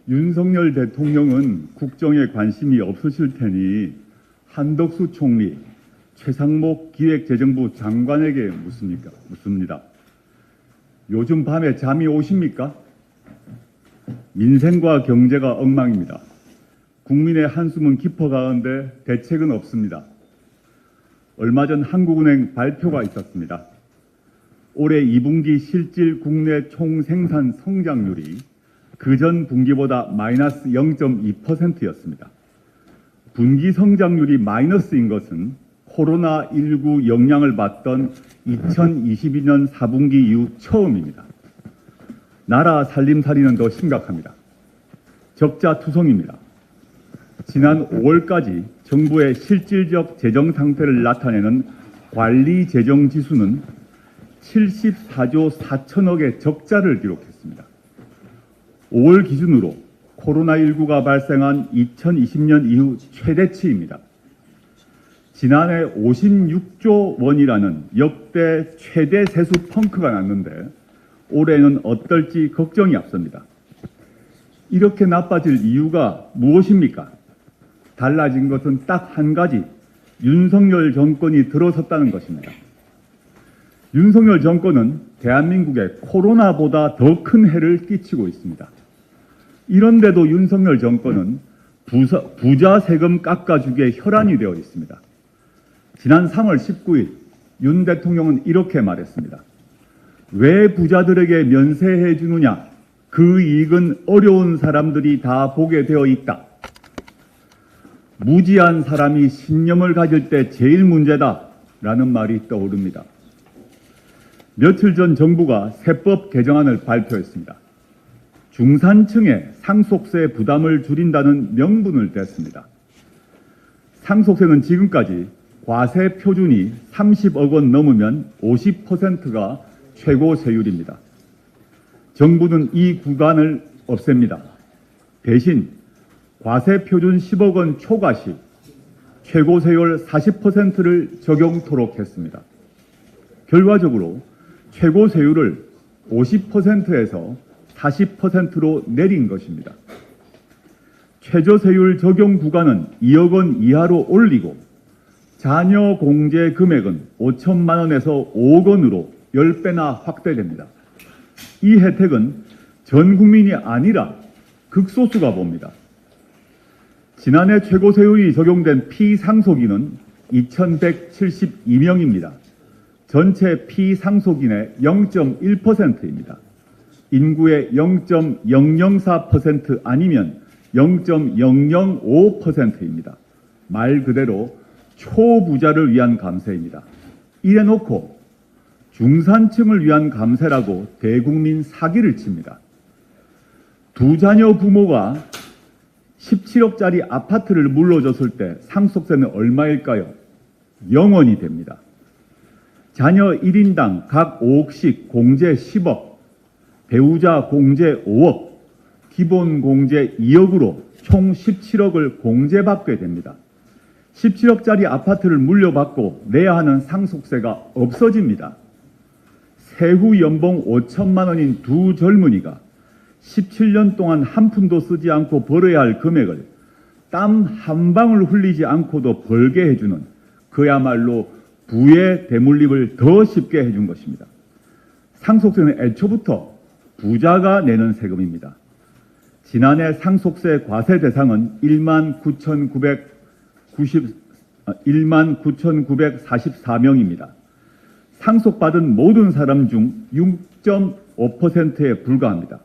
윤석열 대통령은 국정에 관심이 없으실 테니 한덕수 총리, 최상목 기획재정부 장관에게 묻습니다. 요즘 밤에 잠이 오십니까? 민생과 경제가 엉망입니다. 국민의 한숨은 깊어가는데 대책은 없습니다. 얼마 전 한국은행 발표가 있었습니다. 올해 2분기 실질 국내 총생산 성장률이 그전 분기보다 마이너스 0.2%였습니다. 분기 성장률이 마이너스인 것은 코로나19 영향을 받던 2022년 4분기 이후 처음입니다. 나라 살림살이는 더 심각합니다. 적자 투성입니다. 지난 5월까지 정부의 실질적 재정 상태를 나타내는 관리 재정 지수는 74조 4천억의 적자를 기록했습니다. 5월 기준으로 코로나19가 발생한 2020년 이후 최대치입니다. 지난해 56조 원이라는 역대 최대 세수 펑크가 났는데 올해는 어떨지 걱정이 앞섭니다. 이렇게 나빠질 이유가 무엇입니까? 달라진 것은 딱 한 가지, 윤석열 정권이 들어섰다는 것입니다. 윤석열 정권은 대한민국에 코로나보다 더 큰 해를 끼치고 있습니다. 이런데도 윤석열 정권은 부자 세금 깎아주기에 혈안이 되어 있습니다. 지난 3월 19일 윤 대통령은 이렇게 말했습니다. 왜 부자들에게 면세해 주느냐? 그 이익은 어려운 사람들이 다 보게 되어 있다. 무지한 사람이 신념을 가질 때 제일 문제다라는 말이 떠오릅니다. 며칠 전 정부가 세법 개정안을 발표했습니다. 중산층의 상속세 부담을 줄인다는 명분을 댔습니다. 상속세는 지금까지 과세 표준이 30억 원 넘으면 50%가 최고 세율입니다. 정부는 이 구간을 없앱니다. 대신 과세 표준 10억 원 초과 시 최고 세율 40%를 적용토록 했습니다. 결과적으로 최고 세율을 50%에서 40%로 내린 것입니다. 최저세율 적용 구간은 2억 원 이하로 올리고 자녀 공제 금액은 5천만 원에서 5억 원으로 10배나 확대됩니다. 이 혜택은 전 국민이 아니라 극소수가 봅니다. 지난해 최고세율이 적용된 피상속인은 2,172명입니다. 전체 피상속인의 0.1%입니다. 인구의 0.004% 아니면 0.005%입니다. 말 그대로 초부자를 위한 감세입니다. 이래놓고 중산층을 위한 감세라고 대국민 사기를 칩니다. 두 자녀 부모가 17억짜리 아파트를 물려줬을 때 상속세는 얼마일까요? 0원이 됩니다. 자녀 1인당 각 5억씩 공제 10억, 배우자 공제 5억, 기본 공제 2억으로 총 17억을 공제받게 됩니다. 17억짜리 아파트를 물려받고 내야 하는 상속세가 없어집니다. 세후 연봉 5천만 원인 두 젊은이가 17년 동안 한 푼도 쓰지 않고 벌어야 할 금액을 땀 한 방울 흘리지 않고도 벌게 해주는 그야말로 부의 대물림을 더 쉽게 해준 것입니다. 상속세는 애초부터 부자가 내는 세금입니다. 지난해 상속세 과세 대상은 19,944명입니다. 상속받은 모든 사람 중 6.5%에 불과합니다.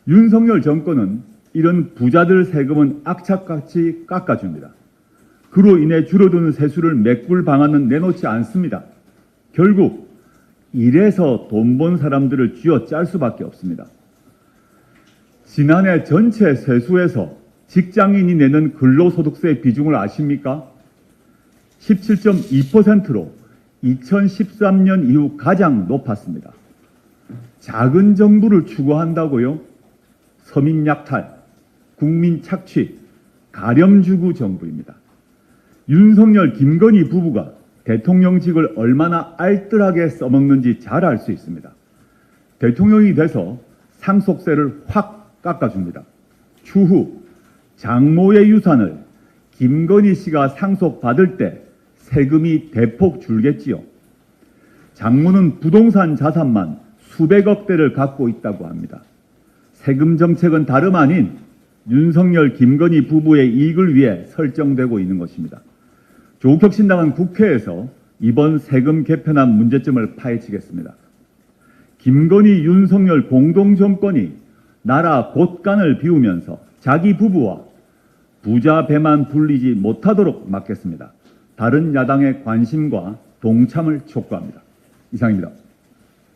윤석열 정권은 이런 부자들 세금은 악착같이 깎아줍니다. 그로 인해 줄어드는 세수를 메꿀 방안은 내놓지 않습니다. 결국 이래서 돈 번 사람들을 쥐어짤 수밖에 없습니다. 지난해 전체 세수에서 직장인이 내는 근로소득세 비중을 아십니까? 17.2%로 2013년 이후 가장 높았습니다. 작은 정부를 추구한다고요? 서민 약탈, 국민 착취, 가렴주구 정부입니다. 윤석열, 김건희 부부가 대통령직을 얼마나 알뜰하게 써먹는지 잘 알 수 있습니다. 대통령이 돼서 상속세를 확 깎아줍니다. 추후 장모의 유산을 김건희 씨가 상속받을 때 세금이 대폭 줄겠지요. 장모는 부동산 자산만 수백억 대를 갖고 있다고 합니다. 세금 정책은 다름 아닌 윤석열, 김건희 부부의 이익을 위해 설정되고 있는 것입니다. 조국혁신당은 국회에서 이번 세금 개편안 문제점을 파헤치겠습니다. 김건희, 윤석열 공동정권이 나라 곳간을 비우면서 자기 부부와 부자 배만 불리지 못하도록 막겠습니다. 다른 야당의 관심과 동참을 촉구합니다. 이상입니다.